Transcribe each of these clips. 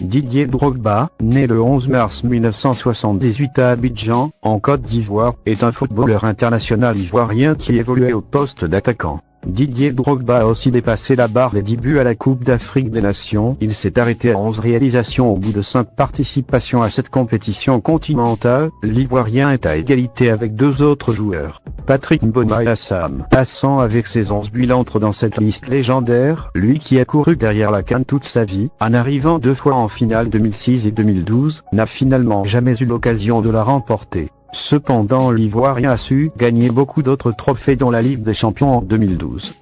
Didier Drogba, né le 11 mars 1978 à Abidjan, en Côte d'Ivoire, est un footballeur international ivoirien qui évoluait au poste d'attaquant. Didier Drogba a aussi dépassé la barre des 10 buts à la Coupe d'Afrique des Nations. Il s'est arrêté à 11 réalisations au bout de 5 participations à cette compétition continentale. L'Ivoirien est à égalité avec 2 autres joueurs, Patrick Mboma et Assam Hassan. Avec ses 11 buts, il entre dans cette liste légendaire, lui qui a couru derrière la CAN toute sa vie, en arrivant 2 fois en finale 2006 et 2012, n'a finalement jamais eu l'occasion de la remporter. Cependant, l'Ivoirien a su gagner beaucoup d'autres trophées dont la Ligue des Champions en 2012.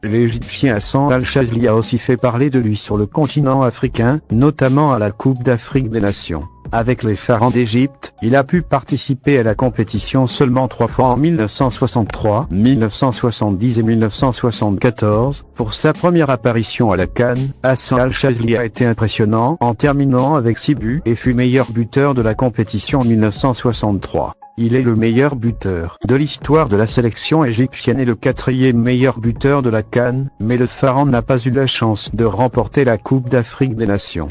L'Égyptien Hassan Al-Chazli a aussi fait parler de lui sur le continent africain, notamment à la Coupe d'Afrique des Nations. Avec les Pharaons d'Égypte, il a pu participer à la compétition seulement 3 fois en 1963, 1970 et 1974. Pour sa première apparition à la CAN, Hassan Al-Chazli a été impressionnant en terminant avec 6 buts et fut meilleur buteur de la compétition en 1963. Il est le meilleur buteur de l'histoire de la sélection égyptienne et le 4e meilleur buteur de la CAN, mais le Pharaon n'a pas eu la chance de remporter la Coupe d'Afrique des Nations.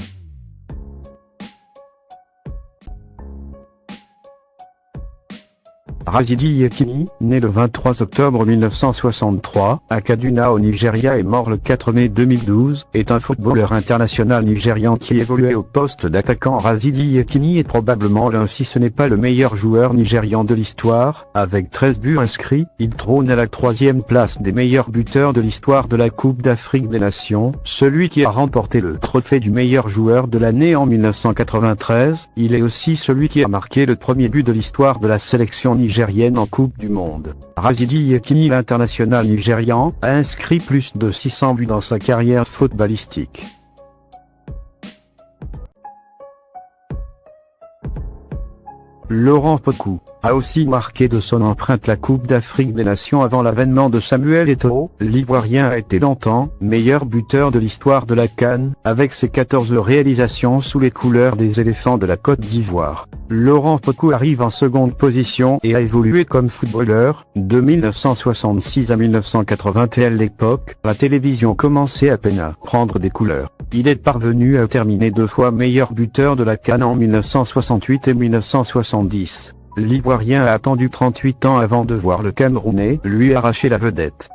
Razidi Yekini, né le 23 octobre 1963, à Kaduna au Nigeria et mort le 4 mai 2012, est un footballeur international nigérian qui évoluait au poste d'attaquant. Razidi Yekini est probablement l'un, si ce n'est pas le meilleur joueur nigérian de l'histoire. Avec 13 buts inscrits, il trône à la 3e place des meilleurs buteurs de l'histoire de la Coupe d'Afrique des Nations. Celui qui a remporté le trophée du meilleur joueur de l'année en 1993, il est aussi celui qui a marqué le premier but de l'histoire de la sélection nigérienne en Coupe du Monde. Razidi Yekini, l'international nigérian, a inscrit plus de 600 buts dans sa carrière footballistique. Laurent Pokou a aussi marqué de son empreinte la Coupe d'Afrique des Nations avant l'avènement de Samuel Eto'o. L'Ivoirien a été longtemps meilleur buteur de l'histoire de la CAN, avec ses 14 réalisations sous les couleurs des éléphants de la Côte d'Ivoire. Laurent Pokou arrive en seconde position et a évolué comme footballeur. De 1966 à 1981, à l'époque, la télévision commençait à peine à prendre des couleurs. Il est parvenu à terminer 2 fois meilleur buteur de la CAN en 1968 et 1970. L'Ivoirien a attendu 38 ans avant de voir le Camerounais lui arracher la vedette.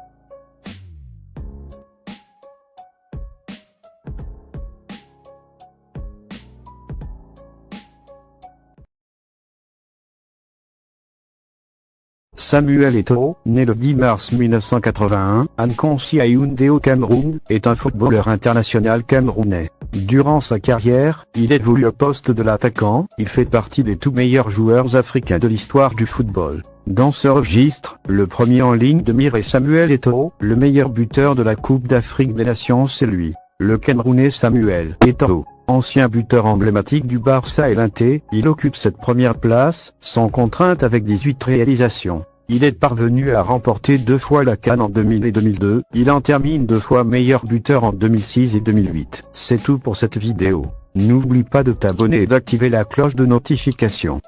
Samuel Eto'o, né le 10 mars 1981, à Nkonsi à Yaoundé au Cameroun, est un footballeur international camerounais. Durant sa carrière, il évolue au poste de l'attaquant. Il fait partie des tout meilleurs joueurs africains de l'histoire du football. Dans ce registre, le premier en ligne de mire est Samuel Eto'o. Le meilleur buteur de la Coupe d'Afrique des Nations, c'est lui, le Camerounais Samuel Eto'o. Ancien buteur emblématique du Barça et l'Inter, il occupe cette première place, sans contrainte avec 18 réalisations. Il est parvenu à remporter 2 fois la CAN en 2000 et 2002, il en termine 2 fois meilleur buteur en 2006 et 2008. C'est tout pour cette vidéo. N'oublie pas de t'abonner et d'activer la cloche de notification.